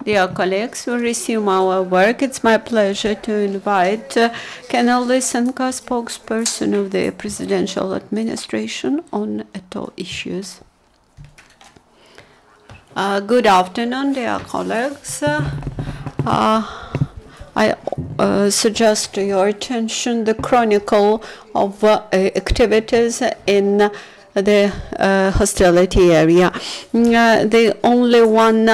Dear colleagues, we resume our work. It's my pleasure to invite Colonel Lysenko, spokesperson of the presidential administration on ATO issues. Good afternoon, dear colleagues. I suggest to your attention the chronicle of activities in the hostility area. The only one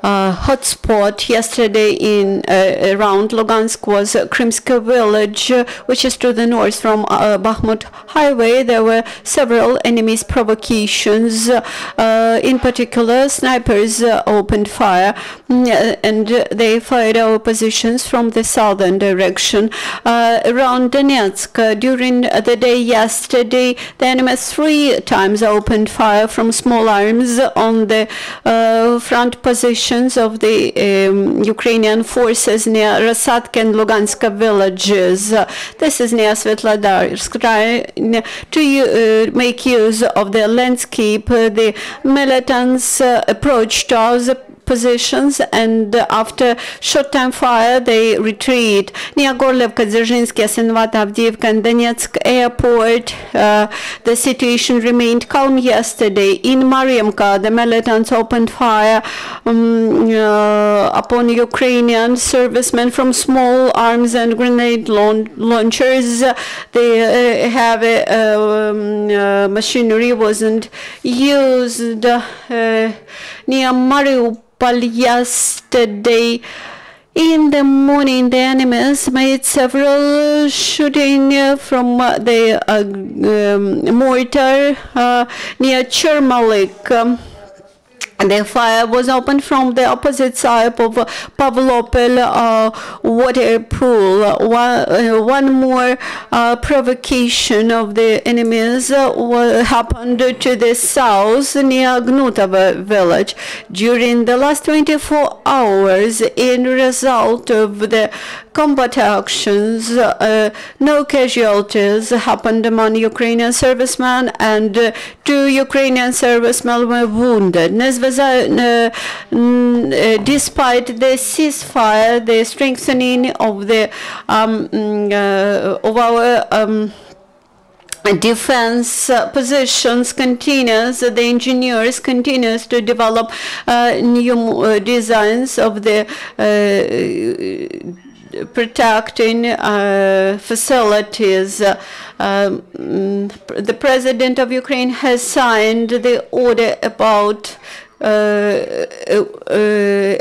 hotspot yesterday in around Lugansk was Krymsky village, which is to the north from Bakhmut highway. There were several enemy's provocations. In particular, snipers opened fire, and they fired our positions from the southern direction. Around Donetsk, during the day yesterday, the enemy 3 times opened fire from small arms on the front position of the Ukrainian forces near Rasadka and Lugansk villages. This is near Svetlodarsk. To make use of the landscape, the militants approached us positions, and after short-time fire, they retreat. Near Gorlevka, Dzerzhinsky, Yasenvata, Avdiivka, and Donetsk airport, the situation remained calm yesterday. In Mariamka, the militants opened fire upon Ukrainian servicemen from small arms and grenade launchers. The heavy machinery wasn't used. Near Mariupol yesterday in the morning, the enemies made several shooting from the mortar near Chermalik. The fire was opened from the opposite side of Pavlopol water pool. One more provocation of the enemies happened to the south near Gnutovo village. During the last 24 hours, in result of the combat actions, no casualties happened among Ukrainian servicemen, and 2 Ukrainian servicemen were wounded. Despite the ceasefire, the strengthening of the of our defense positions continues. The engineers continues to develop new designs of the protecting facilities. The President of Ukraine has signed the order about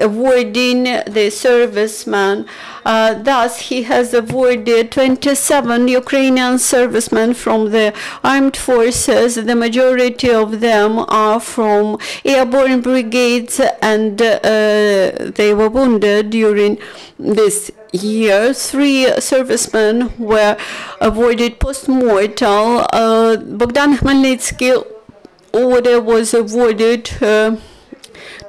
awarding the servicemen. Thus, he has awarded 27 Ukrainian servicemen from the armed forces. The majority of them are from airborne brigades, and they were wounded during this year. 3 servicemen were awarded post-mortem. Bogdan Khmelnytsky order was awarded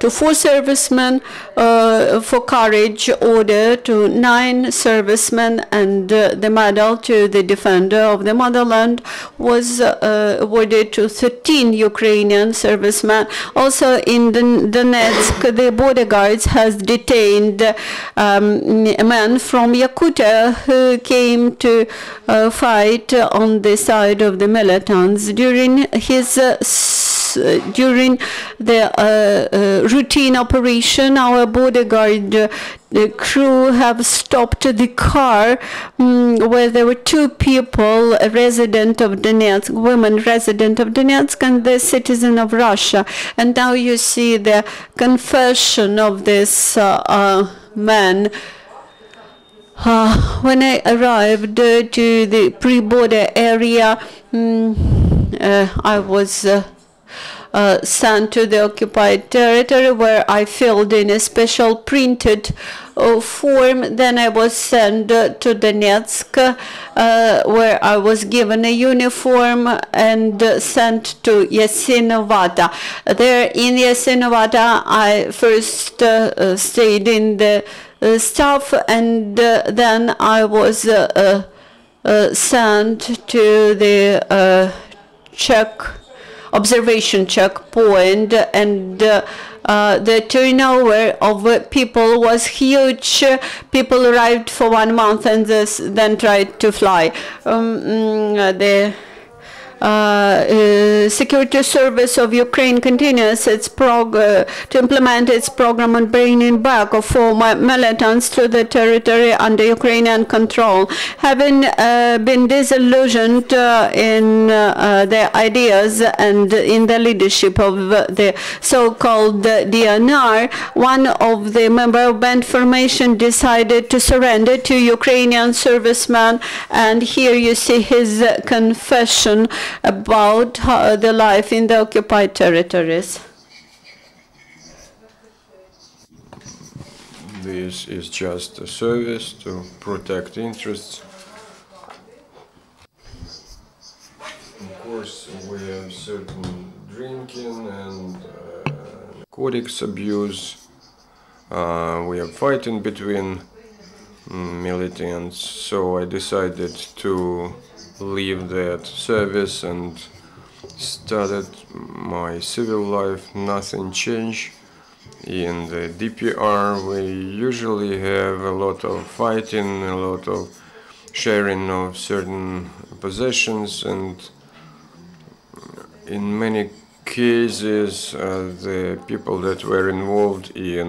to 4 servicemen for courage, order to 9 servicemen, and the medal to the defender of the motherland was awarded to 13 Ukrainian servicemen. Also in Donetsk, the border guards has detained a man from Yakutia who came to fight on the side of the militants. During his during the routine operation, our border guard the crew have stopped the car where there were 2 people, a resident of Donetsk, women resident of Donetsk, and the citizen of Russia. And now you see the confession of this man. When I arrived to the pre-border area, I was sent to the occupied territory, where I filled in a special printed form. Then I was sent to Donetsk, where I was given a uniform and sent to Yasenovata. There in Yasenovata, I first stayed in the staff, and then I was sent to the Czech observation checkpoint, and the turnover of people was huge. People arrived for 1 month and then tried to fly. The Security Service of Ukraine continues its to implement its program on bringing back of former militants to the territory under Ukrainian control. Having been disillusioned in their ideas and in the leadership of the so-called DNR, one of the members of band formation decided to surrender to Ukrainian servicemen, and here you see his confession about the life in the occupied territories. This is just a service to protect interests. Of course, we have certain drinking and narcotics abuse. We have fighting between militants, so I decided to leave that service and started my civil life. Nothing changed. In the DPR we usually have a lot of fighting, a lot of sharing of certain possessions, and in many cases the people that were involved in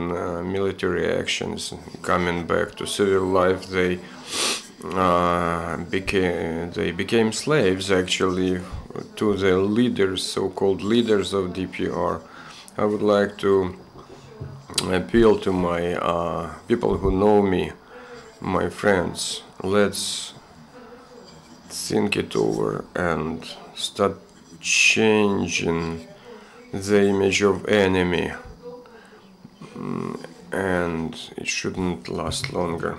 military actions coming back to civil life, they became slaves actually to the leaders, so-called leaders of DPR. I would like to appeal to my people who know me, my friends. Let's think it over and start changing the image of enemy, and it shouldn't last longer.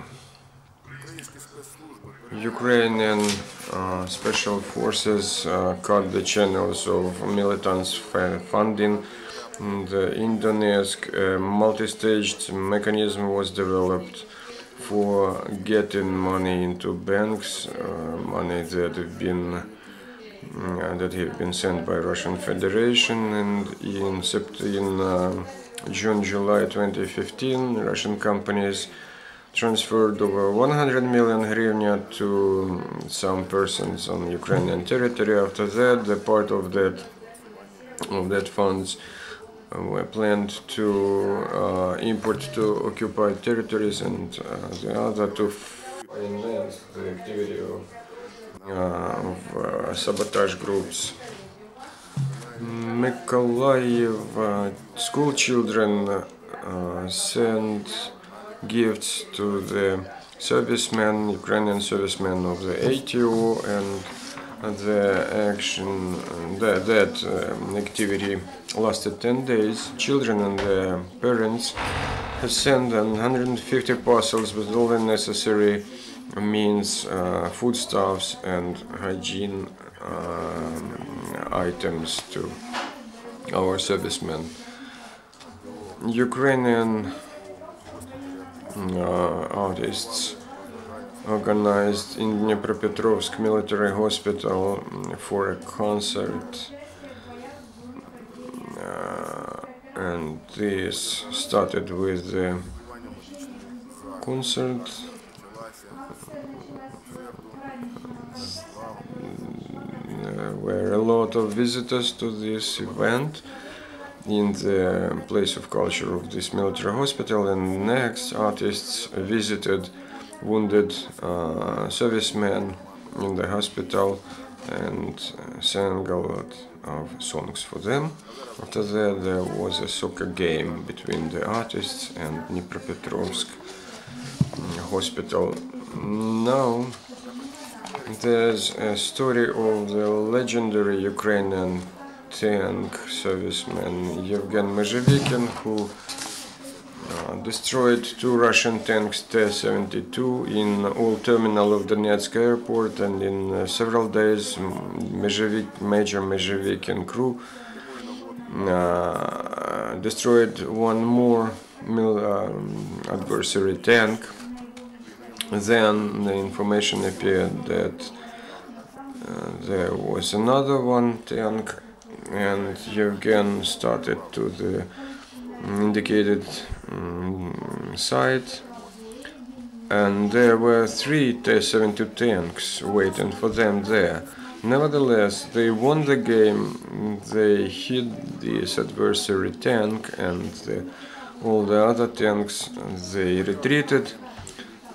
Ukrainian special forces cut the channels of militants' funding. The Donetsk multi-staged mechanism was developed for getting money into banks, money that have been sent by Russian Federation, and in June-July 2015, Russian companies transferred over 100 million hryvnia to some persons on Ukrainian territory. After that, the part of that funds were planned to import to occupied territories, and the other to finance the activity of sabotage groups. Mykolaiv school children sent gifts to the servicemen, Ukrainian servicemen of the ATO, and the action that activity lasted 10 days. Children and their parents have sent 150 parcels with all the necessary means, foodstuffs and hygiene items to our servicemen. Ukrainian artists organized in Dnipropetrovsk military hospital for a concert, and this started with the concert were a lot of visitors to this event in the place of culture of this military hospital, and next artists visited wounded servicemen in the hospital and sang a lot of songs for them. After that, there was a soccer game between the artists and Dnipropetrovsk hospital. Now there's a story of the legendary Ukrainian tank serviceman Yevgen Mezhevikin, who destroyed 2 Russian tanks T-72 in old terminal of Donetsk airport, and in several days Major Mezhevikin crew destroyed 1 more adversary tank. Then the information appeared that there was another 1 tank and Yevgen started to the indicated site, and there were 3 T-72 tanks waiting for them there. Nevertheless, they won the game. They hit this adversary tank, and all the other tanks, they retreated.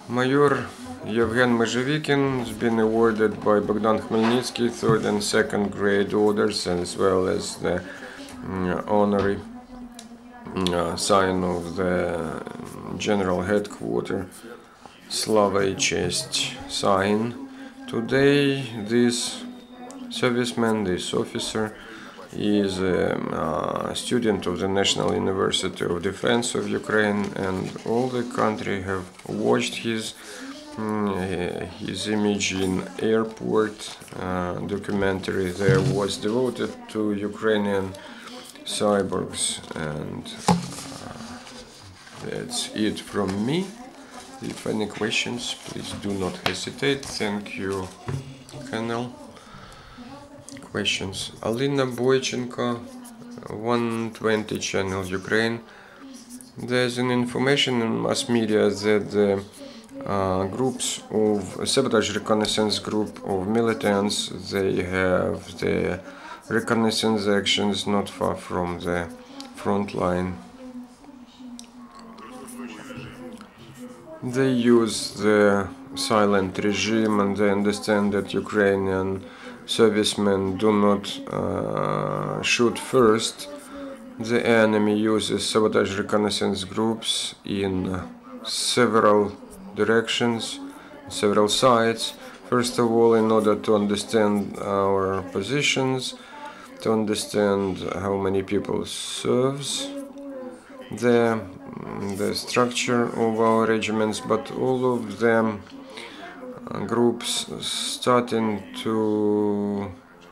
Major Yevgen Mezhevikin has been awarded by Bogdan Khmelnytsky 3rd and 2nd grade orders, as well as the honorary sign of the General Headquarters Slava и Chest sign. Today this serviceman, this officer, is a student of the National University of Defense of Ukraine, and all the country have watched his image in airport documentary there was devoted to Ukrainian cyborgs. And that's it from me. If any questions, please do not hesitate. Thank you, Colonel. Questions. Alina Boychenko, 120 channel Ukraine. There's an information in mass media that the groups of sabotage reconnaissance group of militants, they have the reconnaissance actions not far from the front line. They use the silent regime, and they understand that Ukrainian servicemen do not shoot first. The enemy uses sabotage reconnaissance groups in several directions, several sides. First of all, in order to understand our positions, to understand how many people serves the structure of our regiments, but all of them groups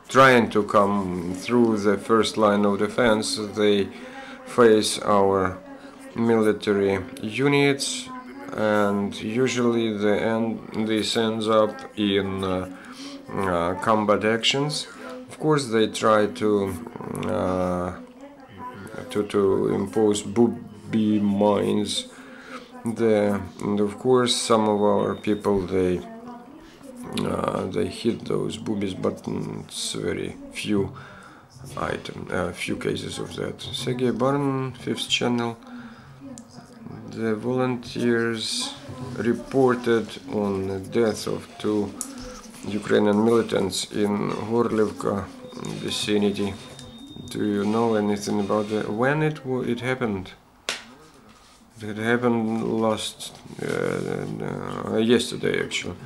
trying to come through the first line of defense. They face our military units, and usually this ends up in combat actions. Of course, they try to impose booby mines there, and of course some of our people they hit those boobies, but it's very few cases of that. Sergey Barn, 5th channel. The volunteers reported on the death of 2 Ukrainian militants in Gorlivka vicinity. Do you know anything about when it happened? It happened yesterday, actually.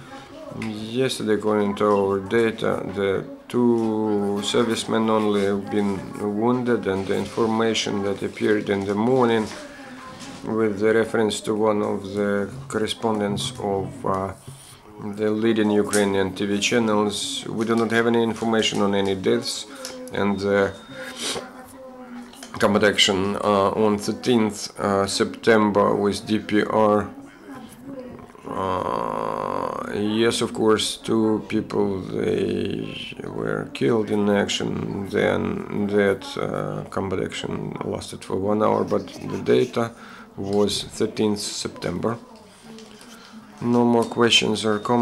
Yesterday, according to our data, the 2 servicemen only have been wounded, and the information that appeared in the morning with the reference to one of the correspondents of the leading Ukrainian TV channels, we do not have any information on any deaths, and combat action on 13th September with DPR. Yes, of course, 2 people they were killed in action. Then that combat action lasted for 1 hour, but the data was 13th September. No more questions or comments.